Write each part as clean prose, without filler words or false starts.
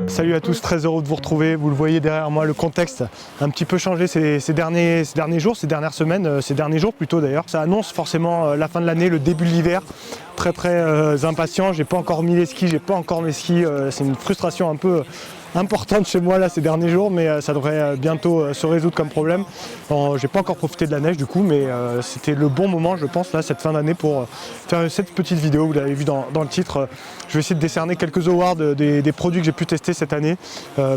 Salut à tous, très heureux de vous retrouver. Vous le voyez derrière moi, le contexte a un petit peu changé ces derniers jours, ces dernières semaines, ces derniers jours plutôt d'ailleurs. Ça annonce forcément la fin de l'année, le début de l'hiver. Très impatient, j'ai pas encore mis les skis, j'ai pas encore mes skis. C'est une frustration un peu importante chez moi là ces derniers jours, mais ça devrait bientôt se résoudre comme problème. J'ai pas encore profité de la neige du coup, mais c'était le bon moment je pense là cette fin d'année pour faire cette petite vidéo. Vous l'avez vu dans le titre. Je vais essayer de décerner quelques awards des produits que j'ai pu tester cette année,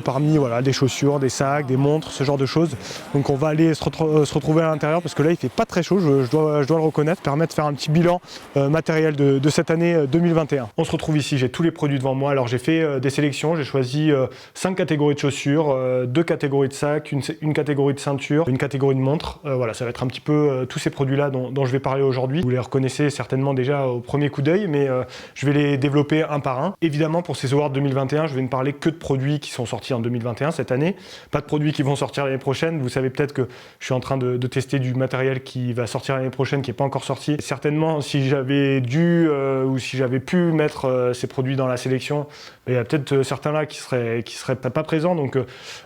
parmi voilà, des chaussures, des sacs, des montres, ce genre de choses. Donc on va aller se retrouver à l'intérieur parce que là il fait pas très chaud, je dois le reconnaître, permettre de faire un petit bilan matériel de cette année 2021. On se retrouve ici, j'ai tous les produits devant moi. Alors j'ai fait des sélections, j'ai choisi 5 catégories de chaussures, 2 catégories de sacs, une catégorie de ceinture, une catégorie de montres. Voilà, ça va être un petit peu tous ces produits-là dont je vais parler aujourd'hui. Vous les reconnaissez certainement déjà au premier coup d'œil, mais je vais les développer un par un. Évidemment, pour ces awards 2021, je vais ne parler que de produits qui sont sortis en 2021 cette année, pas de produits qui vont sortir l'année prochaine. Vous savez peut-être que je suis en train de tester du matériel qui va sortir l'année prochaine, qui n'est pas encore sorti. Certainement, si j'avais dû ou si j'avais pu mettre ces produits dans la sélection, il y a peut-être certains là qui seraient pas présents. Donc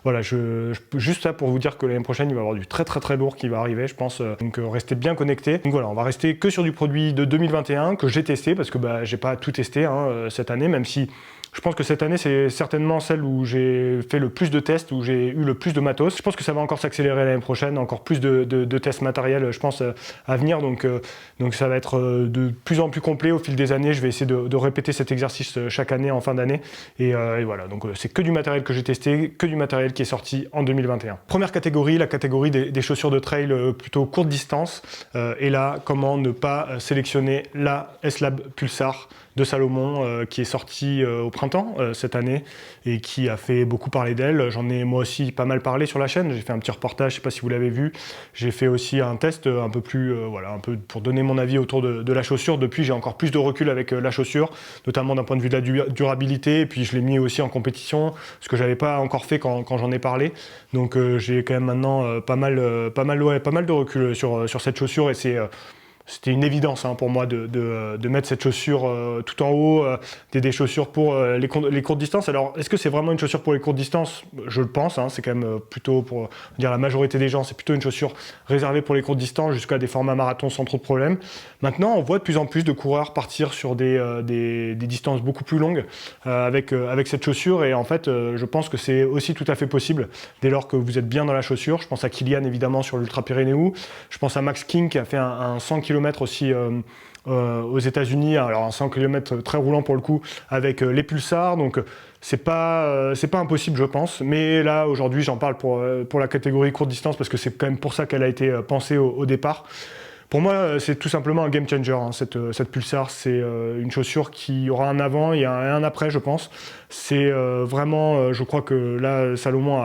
voilà, juste là pour vous dire que l'année prochaine, il va y avoir du très lourd qui va arriver, je pense. Donc restez bien connectés. Donc voilà, on va rester que sur du produit de 2021 que j'ai testé parce que j'ai pas tout testé cette année, même si je pense que cette année, c'est certainement celle où j'ai fait le plus de tests, où j'ai eu le plus de matos. Je pense que ça va encore s'accélérer l'année prochaine, encore plus de tests matériels, je pense, à venir. Donc ça va être de plus en plus complet au fil des années. Je vais essayer de répéter cet exercice chaque année en fin d'année. Et voilà, donc c'est que du matériel que j'ai testé, que du matériel qui est sorti en 2021. Première catégorie, la catégorie des chaussures de trail plutôt courte distance. Et là, comment ne pas sélectionner la S-Lab Pulsar de Salomon qui est sortie au printemps cette année et qui a fait beaucoup parler d'elle. J'en ai moi aussi pas mal parlé sur la chaîne, j'ai fait un petit reportage, je sais pas si vous l'avez vu. J'ai fait aussi un test un peu plus, voilà, un peu pour donner mon avis autour de la chaussure. Depuis, j'ai encore plus de recul avec la chaussure, notamment d'un point de vue de la durabilité, et puis je l'ai mis aussi en compétition, ce que j'avais pas encore fait quand j'en ai parlé. Donc j'ai quand même maintenant pas mal de recul sur cette chaussure et c'était une évidence pour moi de mettre cette chaussure tout en haut, des chaussures pour les courtes distances. Alors, est-ce que c'est vraiment une chaussure pour les courtes distances? Je le pense, c'est quand même plutôt, pour dire la majorité des gens, c'est plutôt une chaussure réservée pour les courtes distances jusqu'à des formats marathon sans trop de problèmes. Maintenant, on voit de plus en plus de coureurs partir sur des distances beaucoup plus longues avec cette chaussure et en fait, je pense que c'est aussi tout à fait possible dès lors que vous êtes bien dans la chaussure. Je pense à Kilian évidemment sur l'Ultra Pyrénéo, je pense à Max King qui a fait un 100 km aussi aux États-Unis, alors un 100 km très roulant pour le coup, avec les pulsars, donc c'est pas impossible je pense, mais là aujourd'hui j'en parle pour la catégorie courte distance parce que c'est quand même pour ça qu'elle a été pensée au départ. Pour moi, c'est tout simplement un game changer, cette Pulsar. C'est une chaussure qui aura un avant et un après, je pense. C'est vraiment, je crois que là, Salomon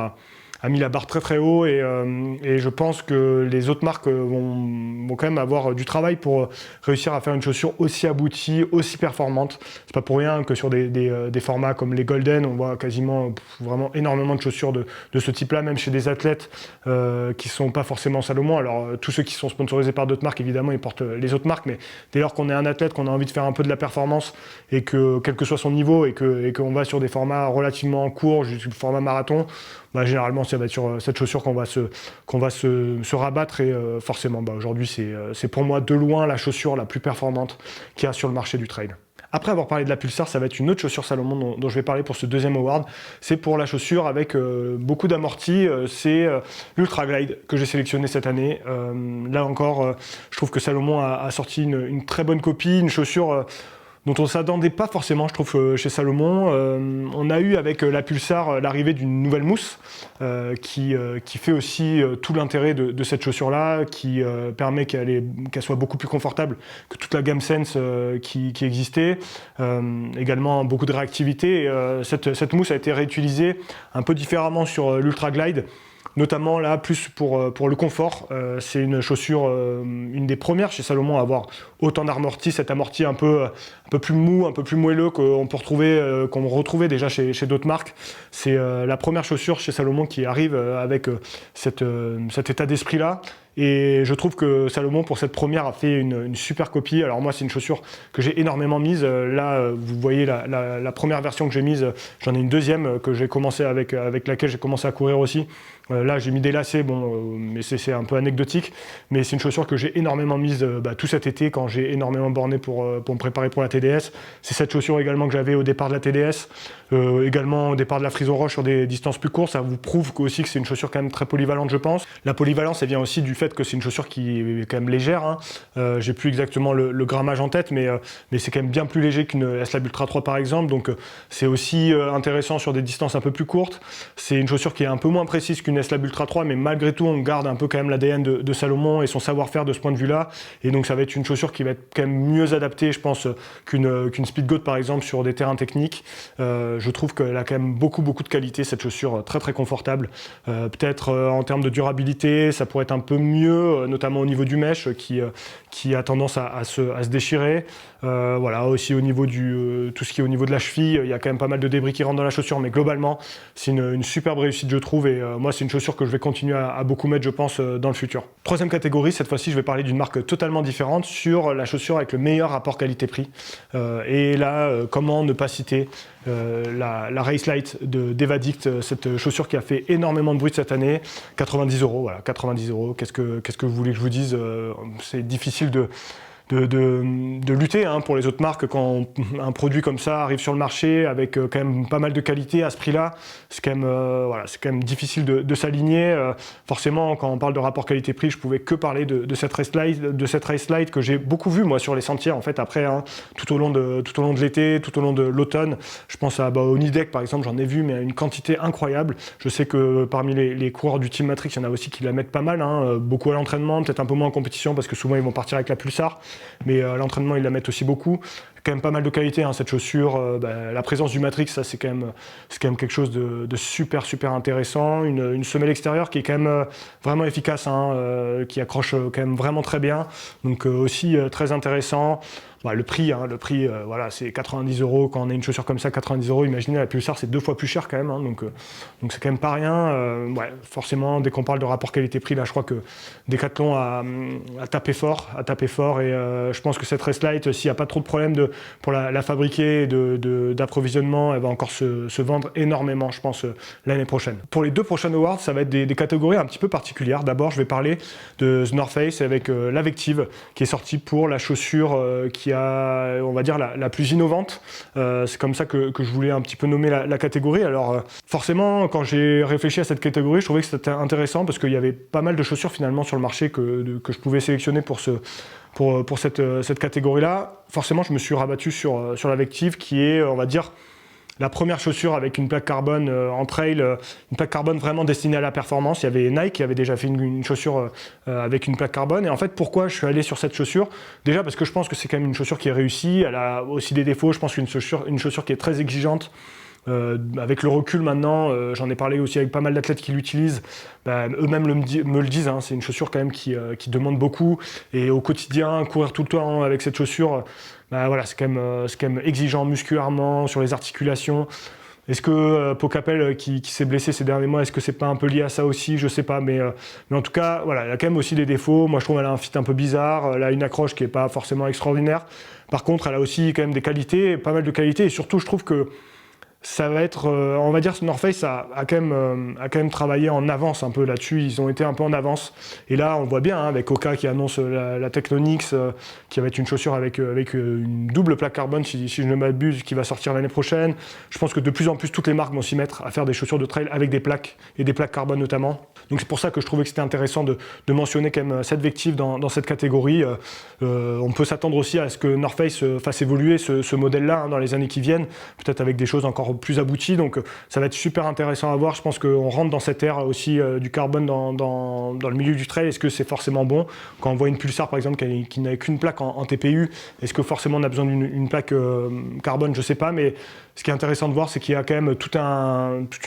a mis la barre très haut et je pense que les autres marques vont quand même avoir du travail pour réussir à faire une chaussure aussi aboutie, aussi performante. C'est pas pour rien que sur des formats comme les Golden, on voit quasiment vraiment énormément de chaussures de ce type-là, même chez des athlètes qui sont pas forcément Salomon. Alors tous ceux qui sont sponsorisés par d'autres marques, évidemment, ils portent les autres marques, mais dès lors qu'on est un athlète, qu'on a envie de faire un peu de la performance et que, quel que soit son niveau, et qu'on va sur des formats relativement courts, jusqu'au format marathon, généralement ça va être sur cette chaussure qu'on va se rabattre et forcément aujourd'hui c'est pour moi de loin la chaussure la plus performante qu'il y a sur le marché du trail. Après avoir parlé de la Pulsar, ça va être une autre chaussure Salomon dont je vais parler pour ce deuxième award. C'est pour la chaussure avec beaucoup d'amortis, c'est l'Ultra Glide que j'ai sélectionné cette année. Là encore, je trouve que Salomon a sorti une très bonne copie, une chaussure dont on ne s'attendait pas forcément, je trouve, chez Salomon. On a eu avec la Pulsar l'arrivée d'une nouvelle mousse qui fait aussi tout l'intérêt de cette chaussure-là, qui permet qu'elle soit beaucoup plus confortable que toute la gamme Sense qui existait. Également beaucoup de réactivité. Et, cette mousse a été réutilisée un peu différemment sur l'Ultra Glide. Notamment là, plus pour le confort. C'est une chaussure, une des premières chez Salomon à avoir autant d'amorti, cet amorti un peu plus mou, un peu plus moelleux qu'on retrouvait déjà chez d'autres marques. C'est la première chaussure chez Salomon qui arrive avec cet état d'esprit-là. Et je trouve que Salomon, pour cette première, a fait une super copie. Alors moi, c'est une chaussure que j'ai énormément mise. Là, vous voyez la première version que j'ai mise, j'en ai une deuxième que j'ai commencé avec laquelle j'ai commencé à courir aussi. Là, j'ai mis des lacets, mais c'est un peu anecdotique. Mais c'est une chaussure que j'ai énormément mise tout cet été quand j'ai énormément borné pour me préparer pour la TDS. C'est cette chaussure également que j'avais au départ de la TDS, également au départ de la Frison Roche sur des distances plus courtes. Ça vous prouve aussi que c'est une chaussure quand même très polyvalente, je pense. La polyvalence, elle vient aussi du fait que c'est une chaussure qui est quand même légère. Hein. J'ai plus exactement le grammage en tête, mais c'est quand même bien plus léger qu'une S-Lab Ultra 3 par exemple. Donc c'est aussi intéressant sur des distances un peu plus courtes. C'est une chaussure qui est un peu moins précise qu'une S-Lab Ultra 3, mais malgré tout, on garde un peu quand même l'ADN de Salomon et son savoir-faire de ce point de vue-là. Et donc ça va être une chaussure qui va être quand même mieux adaptée, je pense, qu'une Speedgoat par exemple sur des terrains techniques. Je trouve qu'elle a quand même beaucoup de qualité, cette chaussure, très confortable. Peut-être en termes de durabilité, ça pourrait être un peu mieux, notamment au niveau du mesh qui a tendance à se déchirer. Voilà, aussi au niveau tout ce qui est au niveau de la cheville, il y a quand même pas mal de débris qui rentrent dans la chaussure, mais globalement, c'est une superbe réussite, je trouve, et moi, c'est une chaussure que je vais continuer à beaucoup mettre, je pense, dans le futur. Troisième catégorie, cette fois-ci, je vais parler d'une marque totalement différente sur la chaussure avec le meilleur rapport qualité-prix. Et là, comment ne pas citer la Race Light d'Evadict, cette chaussure qui a fait énormément de bruit cette année, 90 €, voilà, 90 €. Qu'est-ce que vous voulez que je vous dise? C'est difficile de lutter pour les autres marques quand un produit comme ça arrive sur le marché avec quand même pas mal de qualité à ce prix-là. C'est quand même difficile de s'aligner. Forcément, quand on parle de rapport qualité-prix, je pouvais que parler de cette Race Light que j'ai beaucoup vu moi sur les sentiers en fait après, tout au long de l'été, tout au long de l'automne. Je pense à Onidec par exemple, j'en ai vu mais une quantité incroyable. Je sais que parmi les coureurs du Team Matrix, il y en a aussi qui la mettent pas mal, beaucoup à l'entraînement, peut-être un peu moins en compétition parce que souvent ils vont partir avec la Pulsar. Mais l'entraînement, ils la mettent aussi beaucoup. Quand même pas mal de qualité, cette chaussure. La présence du Matrix, ça c'est quand même quelque chose de super intéressant. Une semelle extérieure qui est quand même vraiment efficace, qui accroche quand même vraiment très bien. Donc aussi très intéressant. Le prix, voilà, c'est 90 € quand on a une chaussure comme ça, 90 €. Imaginez, la Pulsar, c'est 2 fois plus cher quand même, donc c'est quand même pas rien. Forcément, dès qu'on parle de rapport qualité-prix, là, je crois que Decathlon a tapé fort, et je pense que cette Race Light, s'il n'y a pas trop de problèmes pour la fabriquer, d'approvisionnement, elle va encore se vendre énormément, je pense, l'année prochaine. Pour les 2 prochains awards, ça va être des catégories un petit peu particulières. D'abord, je vais parler de The North Face avec l'Avective, qui est sortie pour la chaussure qui a, on va dire, la plus innovante. C'est comme ça que je voulais un petit peu nommer la catégorie. Alors forcément, quand j'ai réfléchi à cette catégorie, je trouvais que c'était intéressant parce qu'il y avait pas mal de chaussures finalement sur le marché que je pouvais sélectionner pour cette catégorie-là. Forcément, je me suis rabattu sur l'Avective qui est, on va dire, la première chaussure avec une plaque carbone en trail, une plaque carbone vraiment destinée à la performance. Il y avait Nike qui avait déjà fait une chaussure avec une plaque carbone. Et en fait, pourquoi je suis allé sur cette chaussure? Déjà parce que je pense que c'est quand même une chaussure qui est réussie. Elle a aussi des défauts. Je pense qu'une chaussure qui est très exigeante. Avec le recul maintenant, j'en ai parlé aussi avec pas mal d'athlètes qui l'utilisent, eux-mêmes me le disent, c'est une chaussure quand même qui demande beaucoup, et au quotidien, courir tout le temps avec cette chaussure, voilà, c'est quand même exigeant musculairement, sur les articulations. Est-ce que Pocapel qui s'est blessé ces derniers mois, est-ce que c'est pas un peu lié à ça aussi? Je sais pas, mais en tout cas, voilà, elle a quand même aussi des défauts. Moi, je trouve qu'elle a un fit un peu bizarre, elle a une accroche qui est pas forcément extraordinaire. Par contre, elle a aussi quand même des qualités, pas mal de qualités, et surtout, je trouve que ça va être, on va dire, que North Face a quand même travaillé en avance un peu là-dessus. Ils ont été un peu en avance. Et là, on voit bien, avec Oka qui annonce la Technonix, qui va être une chaussure avec une double plaque carbone, si je ne m'abuse, qui va sortir l'année prochaine. Je pense que de plus en plus, toutes les marques vont s'y mettre à faire des chaussures de trail avec des plaques, et des plaques carbone notamment. Donc c'est pour ça que je trouvais que c'était intéressant de mentionner quand même cette Vective dans cette catégorie. On peut s'attendre aussi à ce que North Face fasse évoluer ce modèle-là dans les années qui viennent, peut-être avec des choses encore plus abouti, donc ça va être super intéressant à voir. Je pense qu'on rentre dans cette ère aussi du carbone dans le milieu du trail. Est-ce que c'est forcément bon? Quand on voit une Pulsar par exemple qui n'a qu'une plaque en TPU, est-ce que forcément on a besoin d'une plaque carbone? Je sais pas, mais ce qui est intéressant de voir, c'est qu'il y a quand même toute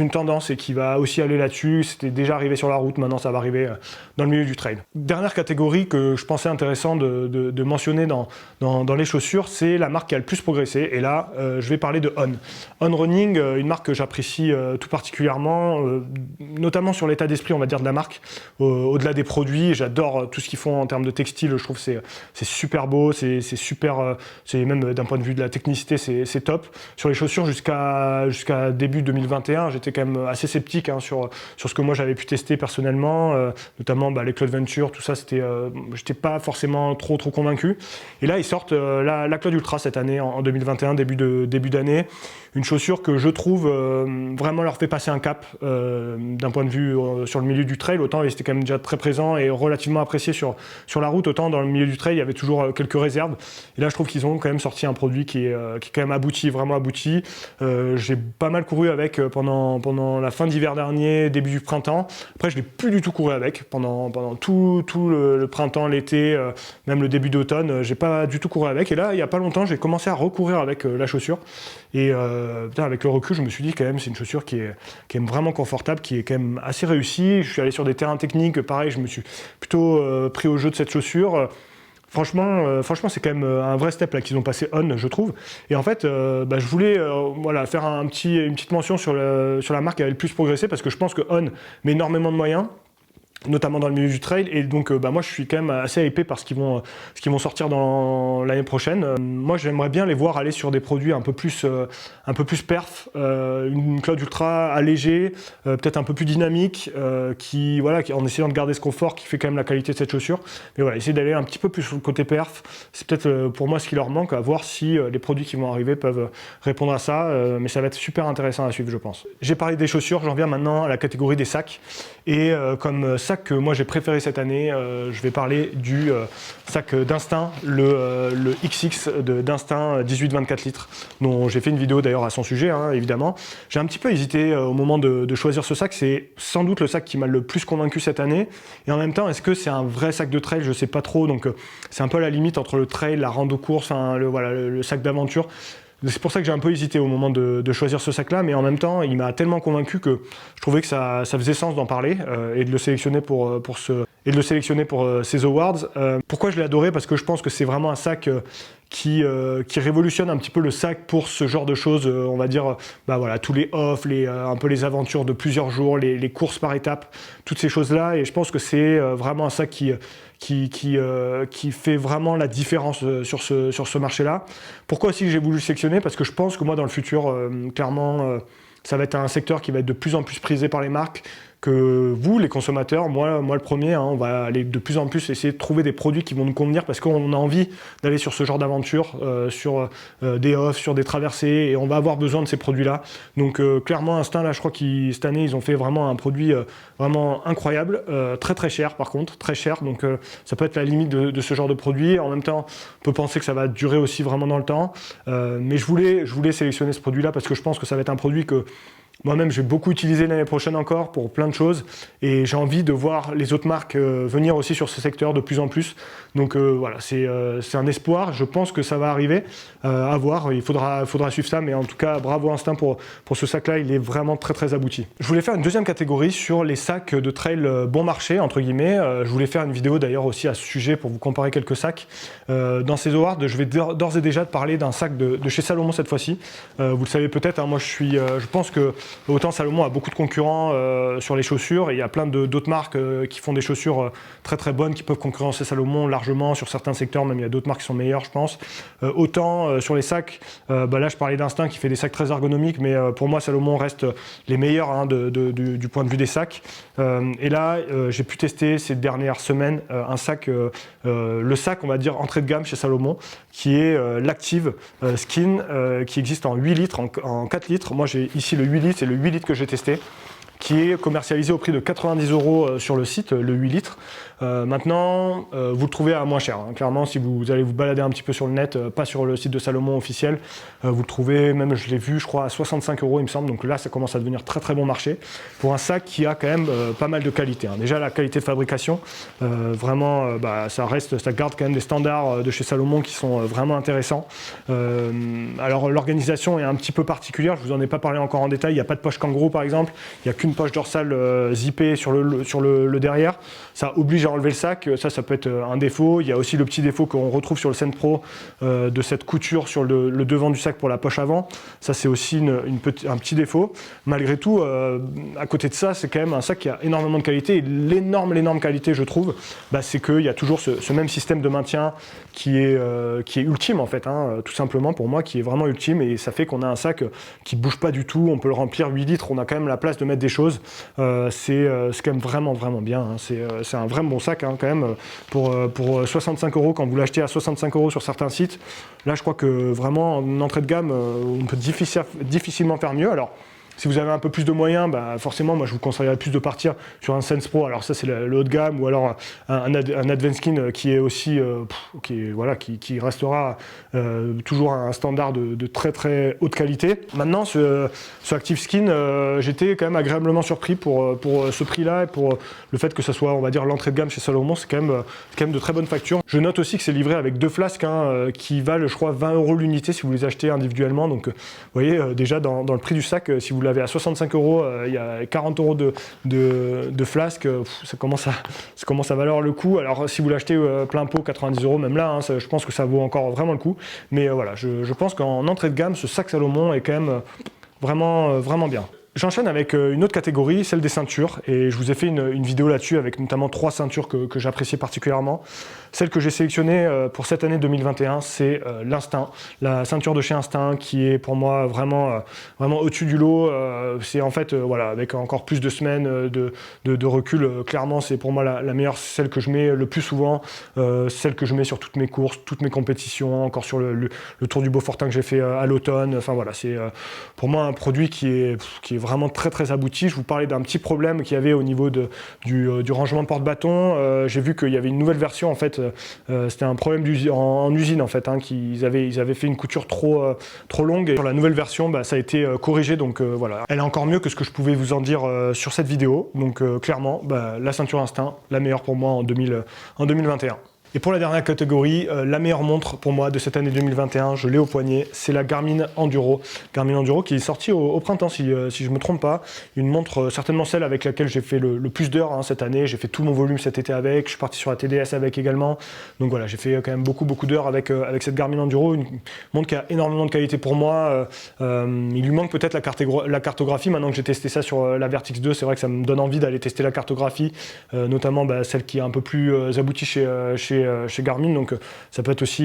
une tendance et qui va aussi aller là-dessus. C'était déjà arrivé sur la route, maintenant ça va arriver dans le milieu du trail. Dernière catégorie que je pensais intéressant de mentionner dans les chaussures, c'est la marque qui a le plus progressé. Et là, je vais parler de On. On Running, une marque que j'apprécie tout particulièrement, notamment sur l'état d'esprit, on va dire, de la marque, au-delà des produits. J'adore tout ce qu'ils font en termes de textile, je trouve que c'est super beau, c'est super, c'est même d'un point de vue de la technicité, c'est top. Sur les chaussures, jusqu'à début 2021, j'étais quand même assez sceptique sur ce que moi j'avais pu tester personnellement, notamment les Cloud Venture, tout ça, j'étais pas forcément trop convaincu. Et là, ils sortent la Cloud Ultra cette année, en 2021, début d'année. Une chaussure que je trouve vraiment leur fait passer un cap d'un point de vue sur le milieu du trail. Autant ils étaient quand même déjà très présents et relativement appréciés sur la route, autant dans le milieu du trail il y avait toujours quelques réserves. Et là je trouve qu'ils ont quand même sorti un produit qui est quand même abouti, vraiment abouti. J'ai pas mal couru avec pendant la fin d'hiver dernier, début du printemps. Après je l'ai plus du tout couru avec pendant tout le printemps, l'été, même le début d'automne. J'ai pas du tout couru avec. Et là il y a pas longtemps j'ai commencé à recourir avec la chaussure. Et avec le recul, je me suis dit quand même c'est une chaussure qui est vraiment confortable, qui est quand même assez réussie. Je suis allé sur des terrains techniques, pareil, je me suis plutôt pris au jeu de cette chaussure. Franchement, c'est quand même un vrai step là qu'ils ont passé On, je trouve. Et en fait, je voulais faire une petite mention sur la marque qui avait le plus progressé, parce que je pense que On met énormément de moyens, notamment dans le milieu du trail, et donc moi je suis quand même assez hypé par ce qu'ils vont sortir dans l'année prochaine. Moi j'aimerais bien les voir aller sur des produits un peu plus perf, une Cloud Ultra allégée, peut-être un peu plus dynamique, en essayant de garder ce confort qui fait quand même la qualité de cette chaussure. Mais voilà, essayer d'aller un petit peu plus sur le côté perf, c'est peut-être pour moi ce qui leur manque, à voir si les produits qui vont arriver peuvent répondre à ça, mais ça va être super intéressant à suivre, je pense. J'ai parlé des chaussures, j'en viens maintenant à la catégorie des sacs, et comme sac que moi j'ai préféré cette année, je vais parler du sac d'Instinct, le XX d'Instinct 18-24 litres, dont j'ai fait une vidéo d'ailleurs à son sujet, évidemment. J'ai un petit peu hésité au moment de choisir ce sac, c'est sans doute le sac qui m'a le plus convaincu cette année, et en même temps, est-ce que c'est un vrai sac de trail? Je sais pas trop, donc c'est un peu à la limite entre le trail, la rando course, le sac d'aventure. C'est pour ça que j'ai un peu hésité au moment de choisir ce sac-là, mais en même temps, il m'a tellement convaincu que je trouvais que ça faisait sens d'en parler et de le sélectionner pour ces awards. Pourquoi je l'ai adoré? Parce que je pense que c'est vraiment un sac qui révolutionne un petit peu le sac pour ce genre de choses, on va dire, tous les off, un peu les aventures de plusieurs jours, les courses par étapes, toutes ces choses-là, et je pense que c'est vraiment un sac qui fait vraiment la différence sur ce marché-là. Pourquoi aussi j'ai voulu le sélectionner? Parce que je pense que moi, dans le futur, clairement, ça va être un secteur qui va être de plus en plus prisé par les marques, que vous, les consommateurs, moi le premier, on va aller de plus en plus essayer de trouver des produits qui vont nous convenir, parce qu'on a envie d'aller sur ce genre d'aventure, sur des offs, sur des traversées, et on va avoir besoin de ces produits-là. Donc clairement, Instinct, là, je crois que cette année, ils ont fait vraiment un produit vraiment incroyable, très très cher par contre, très cher, donc ça peut être la limite de ce genre de produit. En même temps, on peut penser que ça va durer aussi vraiment dans le temps, mais je voulais sélectionner ce produit-là parce que je pense que ça va être un produit que moi-même, je vais beaucoup utiliser l'année prochaine encore pour plein de choses, et j'ai envie de voir les autres marques venir aussi sur ce secteur de plus en plus. Donc voilà, c'est un espoir, je pense que ça va arriver, à voir, il faudra suivre ça, mais en tout cas, bravo Instinct pour ce sac-là, il est vraiment très très abouti. Je voulais faire une deuxième catégorie sur les sacs de trail bon marché, entre guillemets. Je voulais faire une vidéo d'ailleurs aussi à ce sujet pour vous comparer quelques sacs. Dans ces awards, je vais d'ores et déjà te parler d'un sac de chez Salomon cette fois-ci. Vous le savez peut-être, moi je pense que autant Salomon a beaucoup de concurrents sur les chaussures, et il y a plein d'autres marques qui font des chaussures très très bonnes, qui peuvent concurrencer Salomon largement sur certains secteurs, même il y a d'autres marques qui sont meilleures, je pense. Autant sur les sacs, là je parlais d'Instinct qui fait des sacs très ergonomiques, mais pour moi Salomon reste les meilleurs du point de vue des sacs. Et là j'ai pu tester ces dernières semaines un sac, le sac on va dire entrée de gamme chez Salomon, qui est l'Active Skin, qui existe en 8 litres, en 4 litres. Moi j'ai ici le 8 litres, c'est le 8 litres que j'ai testé. qui est commercialisé au prix de 90 € sur le site, le 8 litres. Maintenant, vous le trouvez à moins cher. Hein. Clairement, si vous allez vous balader un petit peu sur le net, pas sur le site de Salomon officiel, vous le trouvez, même je l'ai vu, je crois, à 65 € il me semble. Donc là, ça commence à devenir très très bon marché pour un sac qui a quand même pas mal de qualité. Hein. Déjà, la qualité de fabrication, vraiment, ça garde quand même des standards de chez Salomon qui sont vraiment intéressants. Alors, l'organisation est un petit peu particulière. Je vous en ai pas parlé encore en détail. Il n'y a pas de poche kangourou, par exemple. Il n'y a qu'une poche dorsale zippée sur le derrière. Ça oblige à enlever le sac. Ça peut être un défaut. Il y a aussi le petit défaut qu'on retrouve sur le Send Pro de cette couture sur le devant du sac pour la poche avant. Ça, c'est aussi un petit défaut. Malgré tout, à côté de ça, c'est quand même un sac qui a énormément de qualité. Et l'énorme qualité, je trouve, c'est qu'il y a toujours ce même système de maintien qui est ultime, en fait, hein, tout simplement, pour moi, qui est vraiment ultime. Et ça fait qu'on a un sac qui ne bouge pas du tout. On peut le remplir 8 litres. On a quand même la place de mettre des choses. C'est quand même vraiment bien. Hein. C'est un vrai bon sac, hein, quand même, pour 65 € quand vous l'achetez à 65 € sur certains sites. Là, je crois que vraiment, en entrée de gamme, on peut difficilement faire mieux. Alors, si vous avez un peu plus de moyens, forcément, moi je vous conseillerais plus de partir sur un Sense Pro. Alors ça, c'est le haut de gamme, ou alors un Advanced qui est aussi, qui restera toujours un standard de très très haute qualité. Maintenant, ce Active Skin, j'étais quand même agréablement surpris pour ce prix-là et pour le fait que ce soit, on va dire, l'entrée de gamme chez Salomon. C'est quand même de très bonne facture. Je note aussi que c'est livré avec 2 flasques qui valent, je crois, 20 € l'unité si vous les achetez individuellement. Donc, vous voyez, déjà dans le prix du sac, si vous l'avez à 65 €, il y a 40 € de flasque, ça commence à valoir le coup. Alors si vous l'achetez plein pot, 90 €, même là, hein, je pense que ça vaut encore vraiment le coup. Mais voilà, je pense qu'en entrée de gamme, ce sac Salomon est quand même vraiment bien. J'enchaîne avec une autre catégorie, celle des ceintures, et je vous ai fait une vidéo là-dessus avec notamment 3 ceintures que j'appréciais particulièrement. Celle que j'ai sélectionnée pour cette année 2021, c'est l'Instinct, la ceinture de chez Instinct, qui est pour moi vraiment au-dessus du lot. C'est en fait, avec encore plus de semaines de recul, clairement c'est pour moi la meilleure, celle que je mets le plus souvent, celle que je mets sur toutes mes courses, toutes mes compétitions, encore sur le Tour du Beaufortin que j'ai fait à l'automne. Enfin voilà, c'est pour moi un produit qui est vraiment très très abouti. Je vous parlais d'un petit problème qu'il y avait au niveau du rangement porte-bâton. J'ai vu qu'il y avait une nouvelle version, en fait, c'était un problème en usine, en fait, hein, ils avaient fait une couture trop longue, et sur la nouvelle version, ça a été corrigé, donc voilà. Elle est encore mieux que ce que je pouvais vous en dire sur cette vidéo, donc clairement, la ceinture Instinct, la meilleure pour moi en 2021. Et pour la dernière catégorie, la meilleure montre pour moi de cette année 2021, je l'ai au poignet, c'est la Garmin Enduro. Garmin Enduro qui est sortie au printemps, si je ne me trompe pas. Une montre, certainement celle avec laquelle j'ai fait le plus d'heures cette année. J'ai fait tout mon volume cet été avec, je suis parti sur la TDS avec également. Donc voilà, j'ai fait quand même beaucoup d'heures avec cette Garmin Enduro. Une montre qui a énormément de qualité pour moi. Il lui manque peut-être la cartographie. Maintenant que j'ai testé ça sur la Vertix 2, c'est vrai que ça me donne envie d'aller tester la cartographie, notamment celle qui est un peu plus aboutie chez Garmin, donc ça peut être aussi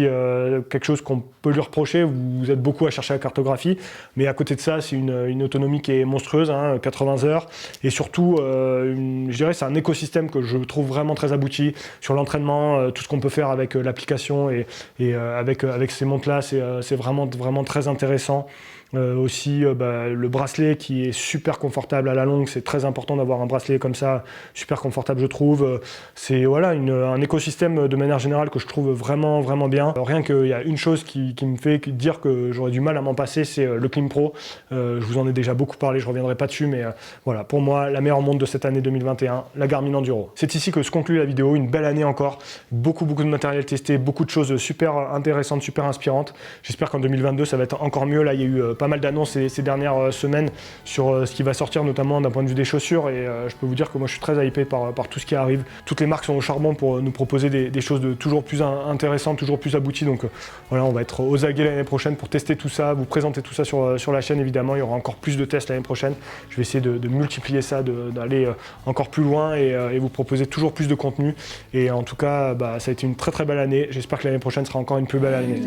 quelque chose qu'on peut lui reprocher. Vous êtes beaucoup à chercher la cartographie, mais à côté de ça, c'est une autonomie qui est monstrueuse, 80 heures, et surtout, je dirais, c'est un écosystème que je trouve vraiment très abouti sur l'entraînement, tout ce qu'on peut faire avec l'application et avec ces montres-là, c'est vraiment très intéressant. Aussi le bracelet qui est super confortable à la longue, c'est très important d'avoir un bracelet comme ça, super confortable je trouve. C'est voilà, un écosystème de manière générale que je trouve vraiment bien. Rien qu'il y a une chose qui me fait dire que j'aurais du mal à m'en passer, c'est le Klim Pro. Je vous en ai déjà beaucoup parlé, je reviendrai pas dessus, mais voilà, pour moi la meilleure montre de cette année 2021, la Garmin Enduro. C'est ici que se conclut la vidéo, une belle année encore, beaucoup de matériel testé, beaucoup de choses super intéressantes, super inspirantes. J'espère qu'en 2022 ça va être encore mieux. Là il y a eu pas mal d'annonces ces dernières semaines sur ce qui va sortir, notamment d'un point de vue des chaussures, et je peux vous dire que moi je suis très hypé par tout ce qui arrive. Toutes les marques sont au charbon pour nous proposer des choses de toujours plus intéressantes, toujours plus abouties, donc voilà, on va être aux aguets l'année prochaine pour tester tout ça, vous présenter tout ça sur la chaîne. Évidemment, il y aura encore plus de tests l'année prochaine. Je vais essayer de multiplier ça, d'aller encore plus loin et vous proposer toujours plus de contenu, et en tout cas ça a été une très belle année. J'espère que l'année prochaine sera encore une plus belle année.